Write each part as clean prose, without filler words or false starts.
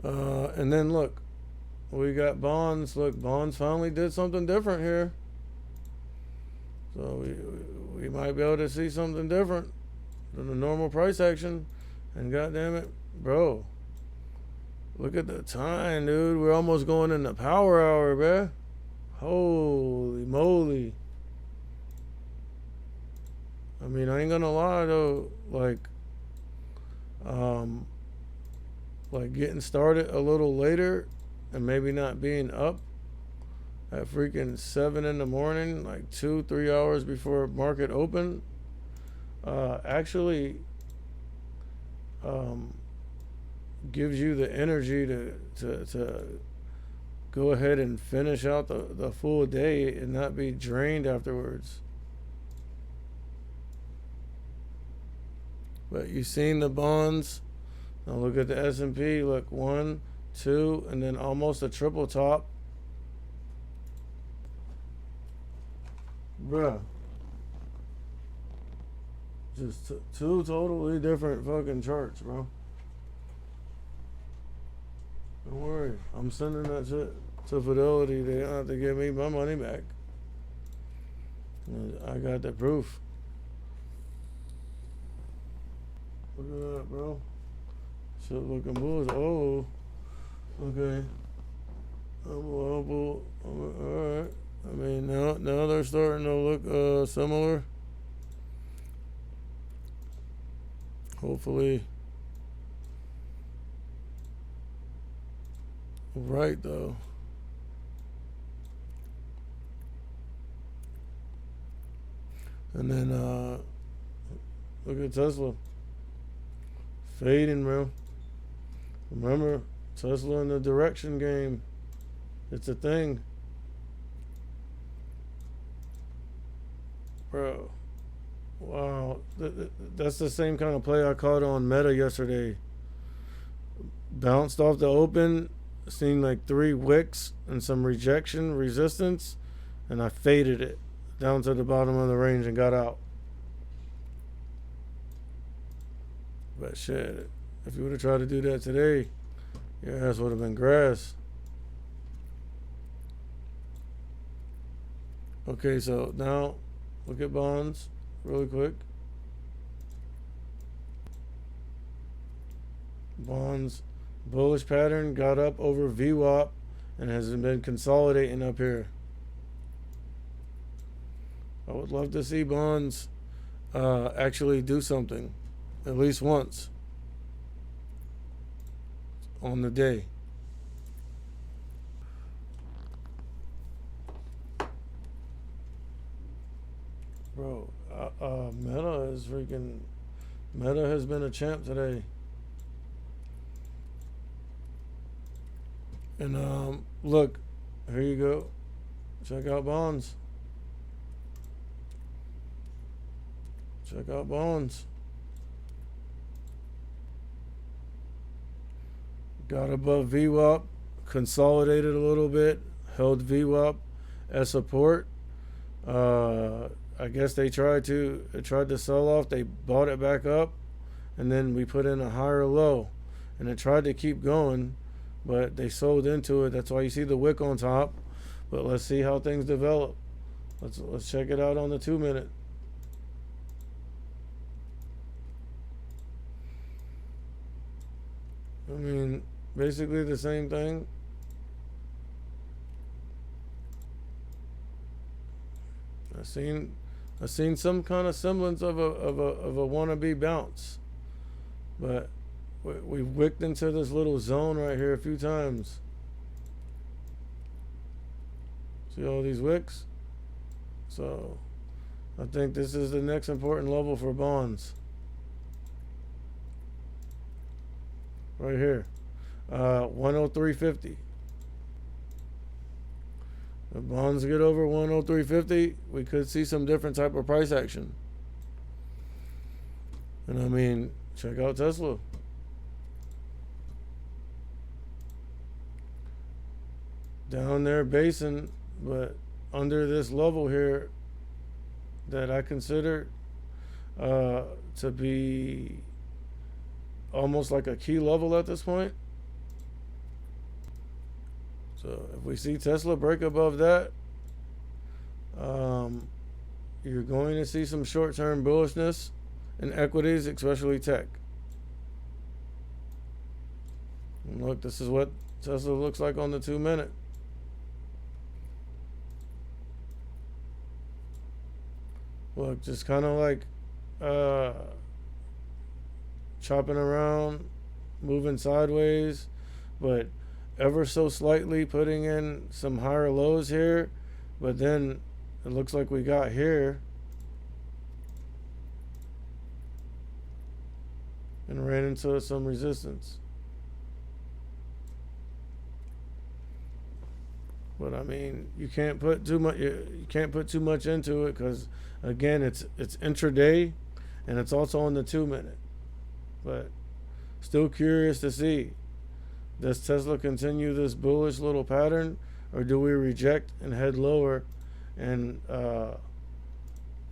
And then look, we got bonds. Look, bonds finally did something different here. So we might be able to see something different than the normal price action. And goddamn it, bro, look at the time, dude. We're almost going in the power hour, bruh. Holy moly. I mean, I ain't gonna lie though, um, like getting started a little later and maybe not being up at freaking 7 in the morning, like 2-3 hours before market open, actually gives you the energy to go ahead and finish out the full day and not be drained afterwards. But you've seen the bonds. Now look at the S&P. Look, 1, 2, and then almost a triple top. Bruh. Just two totally different fucking charts, bro. Don't worry. I'm sending that shit to Fidelity. They don't have to give me my money back. I got the proof. Look at that, bro. Shit looking bullish. Oh, okay. Alright. I mean, now they're starting to look similar. Hopefully. Right, though. And then, look at Tesla. Fading, bro. Remember, Tesla in the direction game. It's a thing. Bro. Wow. That's the same kind of play I caught on Meta yesterday. Bounced off the open, seen like 3 wicks and some rejection, resistance, and I faded it down to the bottom of the range and got out. But shit, if you would have tried to do that today, your ass would have been grass. Okay, so now look at bonds really quick. Bonds bullish pattern, got up over VWAP and has been consolidating up here. I would love to see bonds actually do something at least once on the day. Bro, Meta has been a champ today. And look, here you go. Check out bonds. Check out bonds. Got above VWAP, consolidated a little bit, held VWAP as support. I guess they tried to sell off. They bought it back up, and then we put in a higher low, and it tried to keep going, but they sold into it. That's why you see the wick on top. But let's see how things develop. Let's check it out on the 2-minute. I mean, basically the same thing. I seen some kind of semblance of a wannabe bounce, but we wicked into this little zone right here a few times. See all these wicks? So I think this is the next important level for bonds. Right here. 103.50. If bonds get over 103.50, we could see some different type of price action. And I mean, check out Tesla. Down there basing, but under this level here that I consider to be almost like a key level at this point. So if we see Tesla break above that, you're going to see some short-term bullishness in equities, especially tech. And look, this is what Tesla looks like on the 2-minute. Look, just kind of like chopping around, moving sideways, but ever so slightly putting in some higher lows here. But then it looks like we got here and ran into some resistance. But I mean, you can't put too much. You can't put too much into it because, again, it's intraday, and it's also on the 2-minute. But still curious to see, does Tesla continue this bullish little pattern, or do we reject and head lower in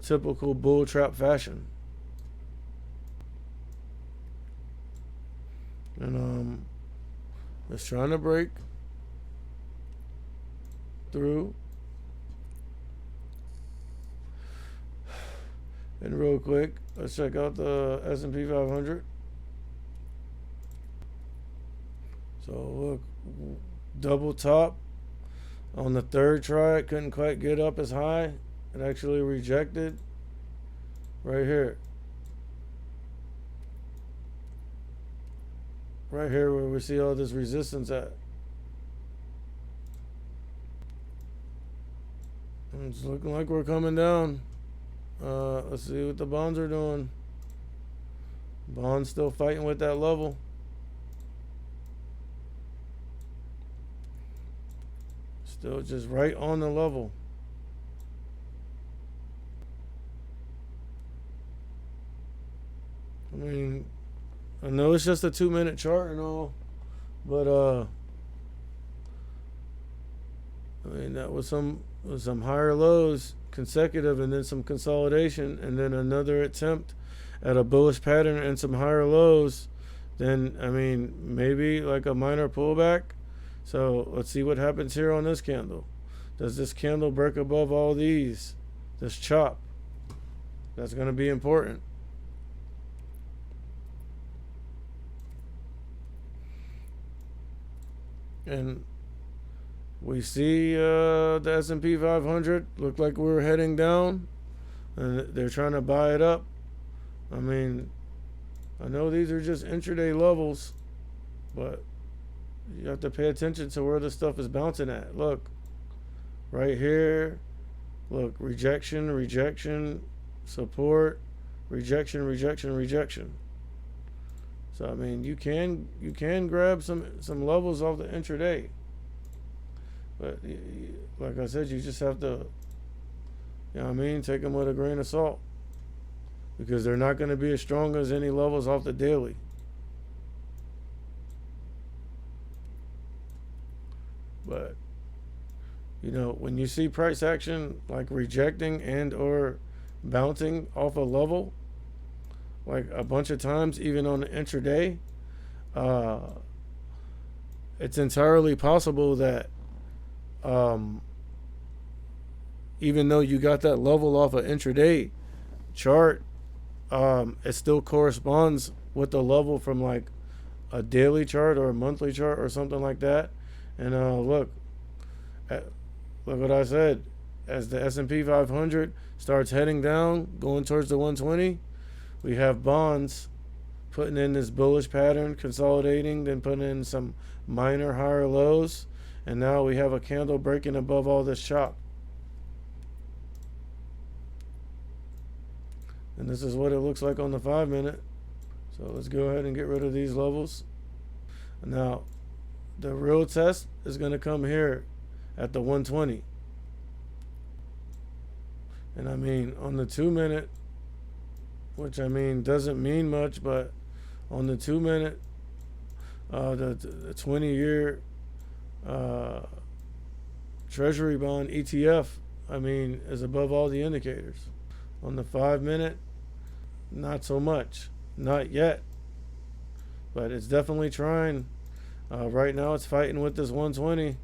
typical bull trap fashion? And it's trying to break through. And real quick, let's check out the S&P 500. So look, double top on the third try. It couldn't quite get up as high. It actually rejected right here. Right here where we see all this resistance at. And it's looking like we're coming down. Let's see what the bonds are doing. Bonds still fighting with that level. Still just right on the level. I mean, I know it's just a 2-minute chart and all, but I mean, that was some higher lows consecutive, and then some consolidation, and then another attempt at a bullish pattern and some higher lows. Then, I mean, maybe like a minor pullback. So let's see what happens here on this candle. Does this candle break above all these? This chop? That's going to be important. And we see the S&P 500 look like we're heading down, and they're trying to buy it up. I mean, I know these are just intraday levels, but you have to pay attention to where the stuff is bouncing at. Look, right here. Look, rejection, rejection, support, rejection, rejection, rejection. So I mean, you can grab some levels off the intraday. But like I said, you just have to, you know what I mean, take them with a grain of salt, because they're not going to be as strong as any levels off the daily. But, you know, when you see price action like rejecting and or bouncing off a level, like a bunch of times, even on the intraday, it's entirely possible that even though you got that level off an intraday chart, it still corresponds with the level from like a daily chart or a monthly chart or something like that. And look what I said. As the S&P 500 starts heading down, going towards the 120, we have bonds putting in this bullish pattern, consolidating, then putting in some minor higher lows. And now we have a candle breaking above all this chop. And this is what it looks like on the 5-minute. So let's go ahead and get rid of these levels. Now, the real test is going to come here at the 120. And I mean, on the 2-minute, which I mean doesn't mean much, but on the 2-minute, the 20-year Treasury bond ETF, I mean, is above all the indicators. On the 5-minute, not so much, not yet, but it's definitely trying. Right now, it's fighting with this 120.